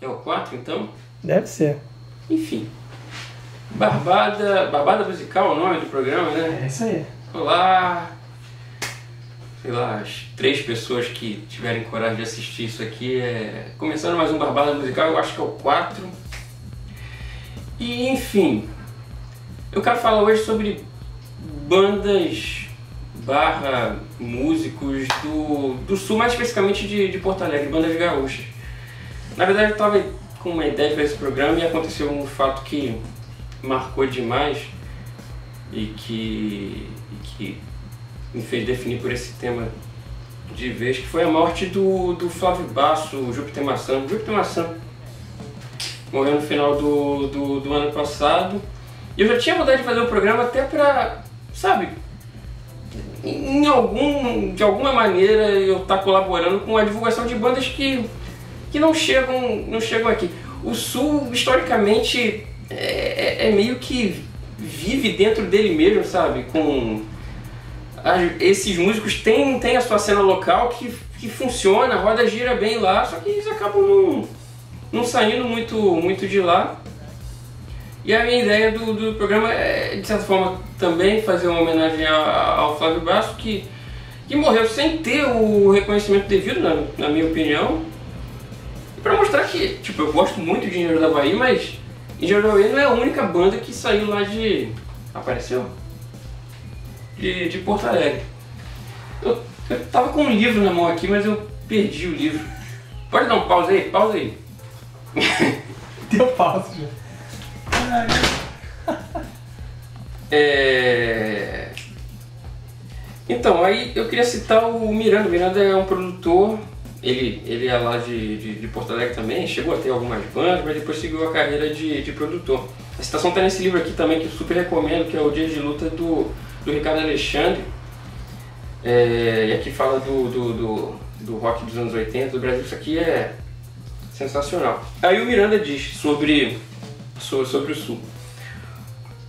É o 4 então? Deve ser. Enfim. Barbada Musical é o nome do programa, né? É isso aí. Olá! Sei lá, as 3 pessoas que tiverem coragem de assistir isso aqui. Começando mais um Barbada Musical, eu acho que é o 4. E enfim, eu quero falar hoje sobre bandas músicos do sul, mais especificamente de Porto Alegre, bandas gaúchas. Na verdade eu estava com uma ideia de fazer esse programa e aconteceu um fato que marcou demais e que me fez definir por esse tema de vez, que foi a morte do Flávio Basso, o Júpiter Maçã. Júpiter Maçã morreu no final do ano passado. E eu já tinha vontade de fazer o programa até pra, sabe, de alguma maneira eu estar colaborando com a divulgação de bandas que não chegam aqui. O Sul, historicamente, é meio que vive dentro dele mesmo, sabe? Esses músicos têm a sua cena local que funciona, a roda gira bem lá, só que eles acabam não saindo muito de lá. E a minha ideia do programa é, de certa forma, também fazer uma homenagem ao Flávio Basso, que morreu sem ter o reconhecimento devido, na minha opinião. E pra mostrar que, tipo, eu gosto muito de Engenheiros do Havaí, mas Engenheiros do Havaí não é a única banda que saiu lá apareceu? De Porto Alegre. Eu tava com um livro na mão aqui, mas eu perdi o livro. Pode dar um pausa aí? Deu pausa já. Então, aí eu queria citar o Miranda. O Miranda é um produtor, ele é lá de Porto Alegre também, chegou a ter algumas bandas, mas depois seguiu a carreira de produtor. A citação está nesse livro aqui também, que eu super recomendo, que é o Dia de Luta do Ricardo Alexandre. E aqui fala do rock dos anos 80 do Brasil. Isso aqui é sensacional. Aí o Miranda diz sobre o Sul: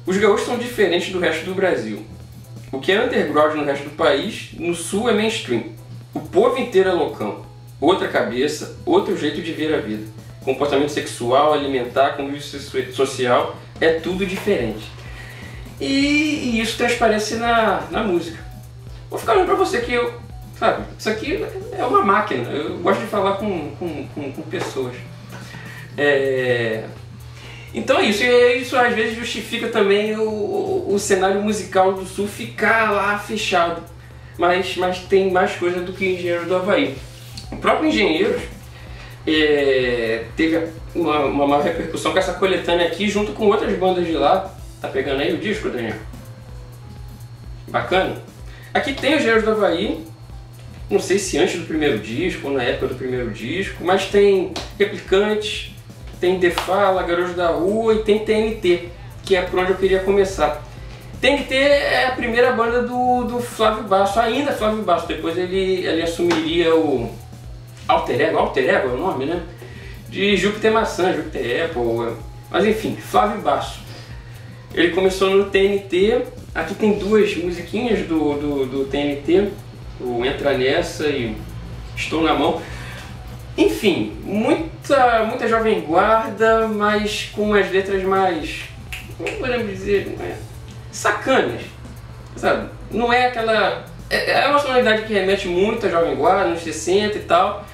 os gaúchos são diferentes do resto do Brasil. O que é underground no resto do país, no Sul é mainstream. O povo inteiro é loucão. Outra cabeça, outro jeito de ver a vida. Comportamento sexual, alimentar, convívio social, é tudo diferente. E isso transparece na música. Vou ficar olhando pra você que sabe, isso aqui é uma máquina. Eu gosto de falar com pessoas. Então é isso, e isso às vezes justifica também o cenário musical do Sul ficar lá fechado. Mas tem mais coisa do que Engenheiros do Havaí. O próprio Engenheiros teve uma maior repercussão com essa coletânea aqui, junto com outras bandas de lá. Tá pegando aí o disco, Daniel? Bacana? Aqui tem os Engenheiros do Havaí, não sei se antes do primeiro disco ou na época do primeiro disco, mas tem Replicantes, tem Defala, Garotos da Rua e tem TNT, que é por onde eu queria começar. TNT é a primeira banda do Flávio Basso, ainda Flávio Basso, depois ele assumiria o Alter Ego é o nome, né? De Júpiter Maçã, Júpiter Apple, mas enfim, Flávio Basso. Ele começou no TNT, aqui tem 2 musiquinhas do TNT, o Entra Nessa e Estou na Mão. Enfim, muita jovem guarda, mas com as letras mais, como podemos dizer, sacanas, sabe? Não é aquela... É uma sonoridade que remete muito a jovem guarda, nos 60 e tal,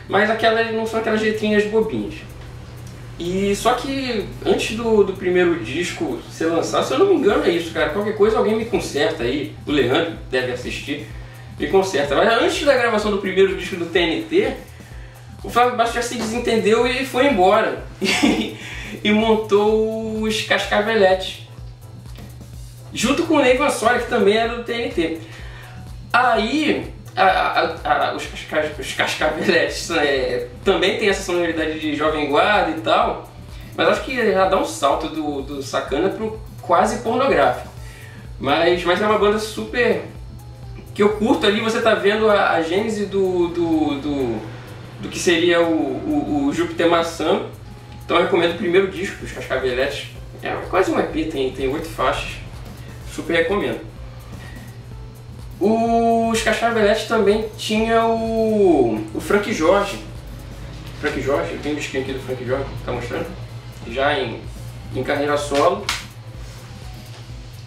mas não são aquelas letrinhas bobinhas. E só que antes do primeiro disco ser lançado, se eu não me engano é isso, cara, qualquer coisa alguém me conserta aí, o Leandro deve assistir, me conserta. Mas antes da gravação do primeiro disco do TNT, o Flávio Basso já se desentendeu e foi embora. E montou os Cascaveletes, junto com o Ney Vassori, que também era do TNT. Aí os Cascaveletes também tem essa sonoridade de jovem guarda e tal, mas acho que já dá um salto do sacana pro quase pornográfico. Mas é uma banda super que eu curto ali. Você tá vendo a gênese do que seria o Júpiter Maçã. Então eu recomendo o primeiro disco dos Cascaveletes. É quase um EP, tem 8 faixas. Super recomendo. Os Cascaveletes também tinha o Frank Jorge. Frank Jorge, eu tenho um disquinho aqui do Frank Jorge, tá mostrando? Já em carreira solo.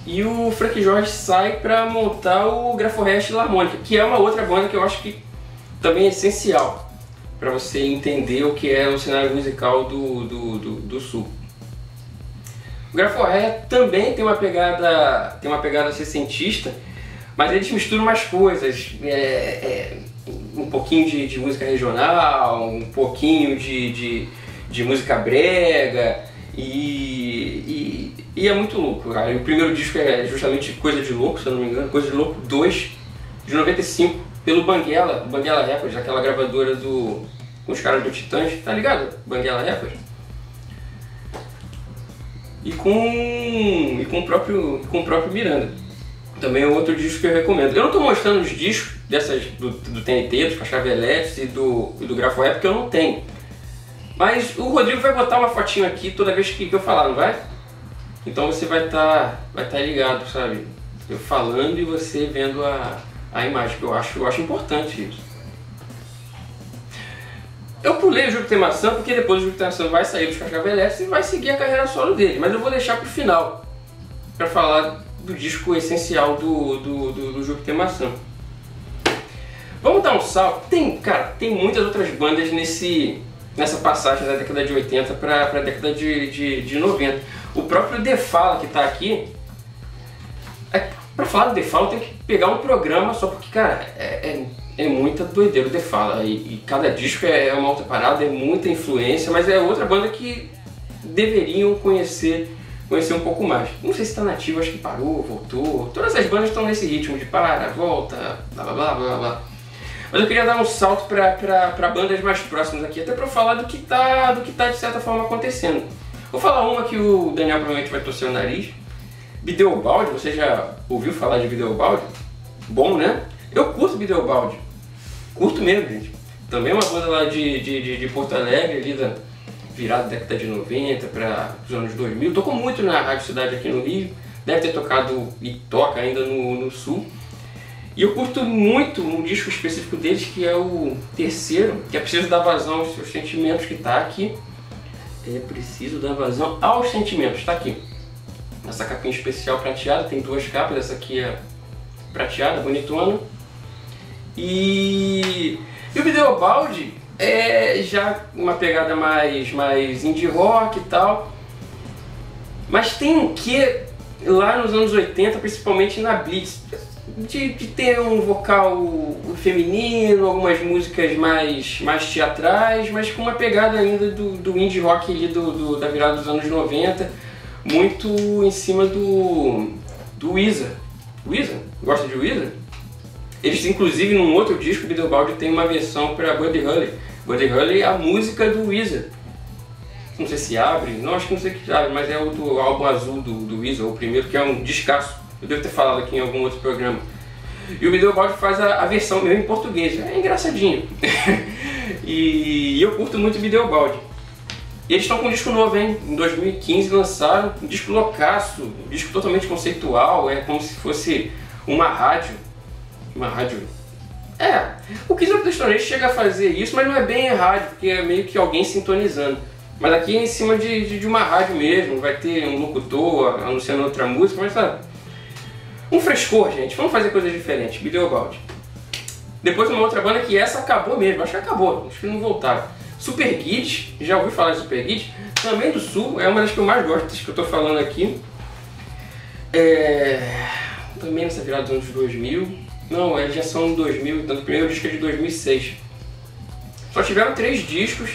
E o Frank Jorge sai para montar o Graforrest Harmônica, que é uma outra banda que eu acho que também é essencial para você entender o que é o cenário musical do Sul. O Graforrest também tem uma pegada sessentista, mas eles misturam mais coisas, um pouquinho de música regional, um pouquinho de música brega, e é muito louco, cara. E o primeiro disco é justamente Coisa de Louco, se eu não me engano, Coisa de Louco 2, de 95, pelo Banguela Records, aquela gravadora com os caras do Titãs, tá ligado? Banguela Records. E com o próprio Miranda. Também é outro disco que eu recomendo. Eu não estou mostrando os discos do TNT, dos Cascaveletes e do Graforrest, porque eu não tenho. Mas o Rodrigo vai botar uma fotinho aqui toda vez que eu falar, não vai? Então você vai tá ligado, sabe? Eu falando e você vendo a imagem, que eu acho importante isso. Eu pulei o Júpiter Maçã porque depois o Júpiter Maçã vai sair dos Cascaveletes e vai seguir a carreira solo dele. Mas eu vou deixar pro final, para falar do disco essencial do Júpiter Maçã. Vamos dar um salto. Tem muitas outras bandas nessa passagem da década de 80 para a década de 90. O próprio The Fala que está aqui, para falar do The Fala tem que pegar um programa só porque, cara, é muita doideira o The Fala, e cada disco é uma outra parada, é muita influência, mas é outra banda que deveriam conhecer um pouco mais. Não sei se está nativo, acho que parou, voltou. Todas as bandas estão nesse ritmo de para, volta, blá blá blá blá blá. Mas eu queria dar um salto para bandas mais próximas aqui, até para falar do que tá de certa forma acontecendo. Vou falar uma que o Daniel provavelmente vai torcer o nariz. Bideobaldi, você já ouviu falar de Bideobaldi? Bom, né? Eu curto Bideobaldi. Curto mesmo, gente. Também é uma banda lá de Porto Alegre, ali da virada da década de 90 para os anos 2000. Tocou muito na Rádio Cidade aqui no Rio. Deve ter tocado e toca ainda no Sul. E eu curto muito um disco específico deles, que é o terceiro, que é Preciso Dar Vazão aos Seus Sentimentos, que está aqui. É Preciso Dar Vazão aos Sentimentos, está aqui. Essa capinha especial prateada, tem duas capas, essa aqui é prateada, bonitona. E o Bideobaldi é já uma pegada mais indie rock e tal. Mas tem um quê lá nos anos 80, principalmente na Blitz, de ter um vocal feminino, algumas músicas mais teatrais, mas com uma pegada ainda do indie rock ali da virada dos anos 90, muito em cima do Weezer. Weezer? Gosta de Weezer? Eles, inclusive, num outro disco, o Bideobaldi tem uma versão para Buddy Holly. Buddy Holly é a música do Weezer. Não sei se abre, não, acho que não sei que abre, mas é o do álbum azul do Weezer, o primeiro, que é um descasso. Eu devo ter falado aqui em algum outro programa. E o Bideobaldi faz a versão mesmo em português, é engraçadinho. E eu curto muito o Bideobaldi. E eles estão com um disco novo, hein? Em 2015 lançaram um disco loucaço, um disco totalmente conceitual, é como se fosse uma rádio. Uma rádio. O Kiss of the Stone Age chega a fazer isso, mas não é bem rádio, porque é meio que alguém sintonizando. Mas aqui é em cima de uma rádio mesmo, vai ter um locutor anunciando outra música, mas sabe? Um frescor, gente, vamos fazer coisas diferentes, Bideobaldi. Depois uma outra banda que essa acabou mesmo, acho que acabou, acho que não voltaram. Super Kids, já ouviu falar de Super Kids? Também do Sul, é uma das que eu mais gosto, das que eu tô falando aqui. Também nessa virada dos anos 2000. Não, eles já são 2000, então o primeiro disco é de 2006. Só tiveram 3 discos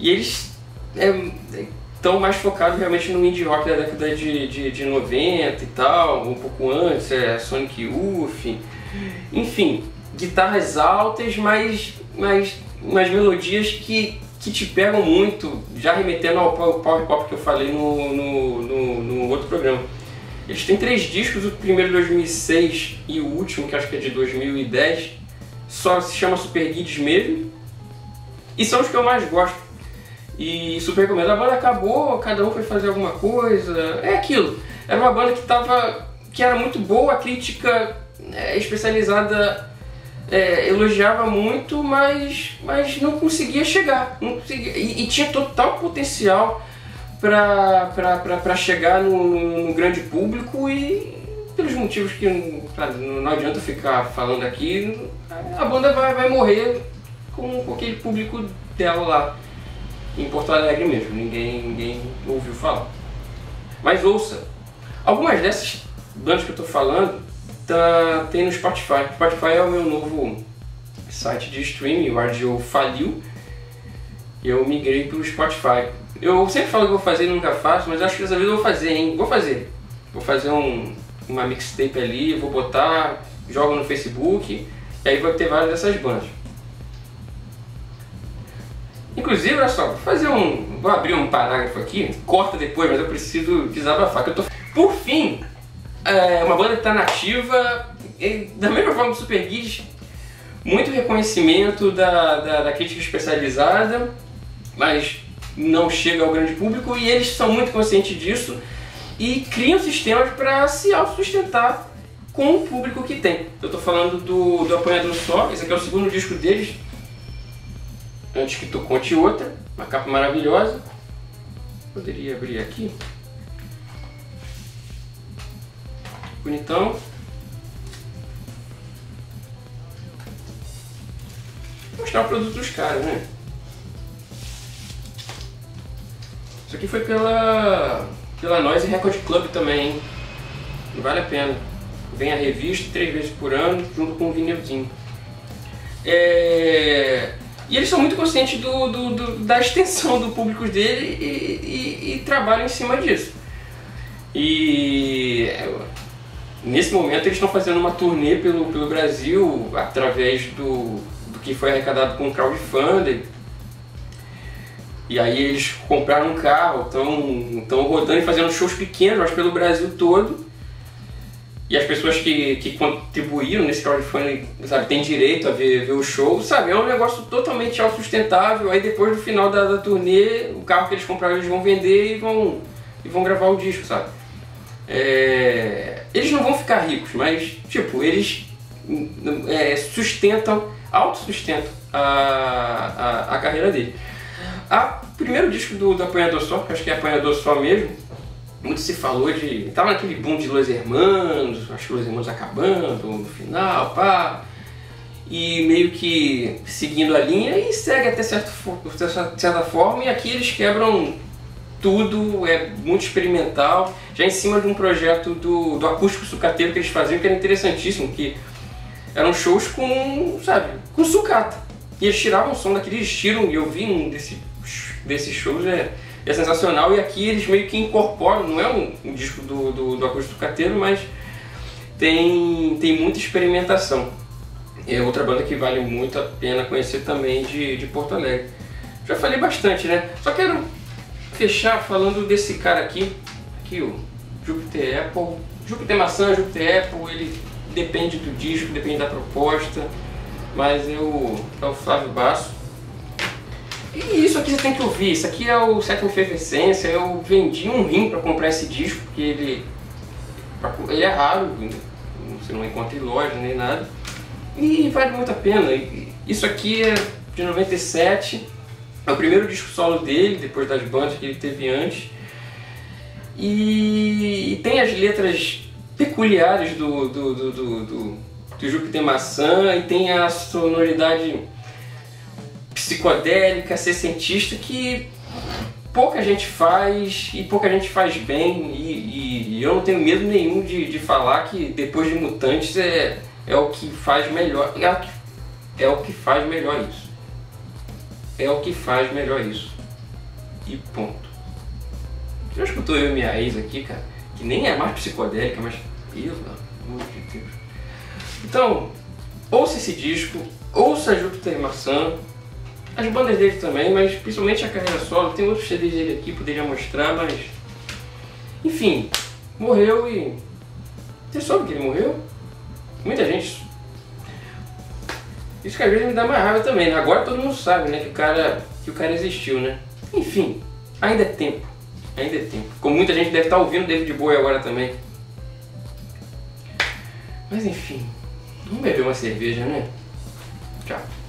e eles estão mais focados realmente no indie rock da década de 90 e tal, um pouco antes, Sonic Youth, enfim, guitarras altas, mas melodias que te pegam muito, já remetendo ao power pop que eu falei no outro programa. Eles têm 3 discos, o primeiro de 2006 e o último, que acho que é de 2010, só se chama Super Kids mesmo, e são os que eu mais gosto. E super recomendo. A banda acabou, cada um foi fazer alguma coisa, é aquilo. Era uma banda que era muito boa, a crítica especializada elogiava muito, mas não conseguia chegar. Não conseguia, e tinha total potencial para chegar no grande público, e pelos motivos que claro, não adianta ficar falando aqui, a banda vai morrer com aquele público dela lá em Porto Alegre mesmo. Ninguém ouviu falar. Mas ouça, algumas dessas bandas que eu estou falando tem no Spotify. Spotify é o meu novo site de streaming. O RDO faliu e eu migrei para o Spotify. Eu sempre falo que vou fazer e nunca faço, mas acho que dessa vez eu vou fazer, hein? Vou fazer uma mixtape ali, vou botar, jogo no Facebook, e aí vai ter várias dessas bandas. Inclusive, olha só, vou abrir um parágrafo aqui, corta depois, mas eu preciso desabafar. Por fim, uma banda que está nativa, da mesma forma que o Super Guides, muito reconhecimento da crítica especializada, mas não chega ao grande público, e eles são muito conscientes disso e criam sistemas para se autossustentar com o público que tem. Eu estou falando do Apanhador Só. Esse aqui é o segundo disco deles, Antes que Tu Conte Outra, uma capa maravilhosa. Poderia abrir aqui. Bonitão. Vou mostrar o produto dos caras, né? Isso aqui foi pela Noise Record Club também, hein? Vale a pena. Vem a revista 3 vezes por ano, junto com um vinilzinho. E eles são muito conscientes da extensão do público dele e trabalham em cima disso. E nesse momento eles estão fazendo uma turnê pelo Brasil através do que foi arrecadado com crowdfunding. E aí eles compraram um carro, estão rodando e fazendo shows pequenos, mas pelo Brasil todo. E as pessoas que contribuíram nesse crowdfunding, sabe, têm direito a ver o show, sabe? É um negócio totalmente autossustentável. Aí depois do final da turnê, o carro que eles compraram eles vão vender e vão gravar o disco, sabe? Eles não vão ficar ricos, mas tipo, eles autossustentam a carreira dele. O primeiro disco do Apanhador Só, que acho que é Apanhador Só mesmo, muito se falou tava naquele boom de Los Hermanos, acho que Los Hermanos acabando no final, pá, e meio que seguindo a linha, e segue até certa forma, e aqui eles quebram tudo, é muito experimental, já em cima de um projeto do acústico sucateiro que eles faziam, que era interessantíssimo, que eram shows com sucata, e eles tiravam o som daquele, eles tiram, e eu vi um desses shows, é sensacional. E aqui eles meio que incorporam, não é um disco do acústico sucateiro, mas tem muita experimentação. É outra banda que vale muito a pena conhecer também de Porto Alegre. Já falei bastante, né? Só quero fechar falando desse cara aqui, o Jupiter Apple. Jupiter Maçã, Jupiter Apple, ele depende do disco, depende da proposta, mas é o Flávio Basso. E isso aqui você tem que ouvir, isso aqui é o Sétima Efervescência. Eu vendi um rim para comprar esse disco, porque ele é raro, você não encontra em loja nem nada, e vale muito a pena. Isso aqui é de 97, é o primeiro disco solo dele, depois das bandas que ele teve antes, e tem as letras peculiares do Júpiter Maçã, e tem a sonoridade psicodélica, sessentista, que pouca gente faz e pouca gente faz bem, e eu não tenho medo nenhum de falar que depois de Mutantes é o que faz melhor, é o que faz melhor isso, é o que faz melhor isso, e ponto. Você já escutou Eu e Minha Ex aqui, cara? Que nem é mais psicodélica, mas pelo amor de Deus. Então, ouça esse disco, ouça Júpiter Maçã, as bandas dele também, mas principalmente a carreira solo. Tem outros CDs dele aqui, poderia mostrar, mas enfim, morreu. E você soube que ele morreu? Muita gente. Isso que às vezes me dá mais raiva também, né? Agora todo mundo sabe, né, que o cara existiu, né? Enfim, ainda é tempo, ainda é tempo. Como muita gente deve estar ouvindo David Bowie agora também. Mas enfim, vamos beber uma cerveja, né? Tchau.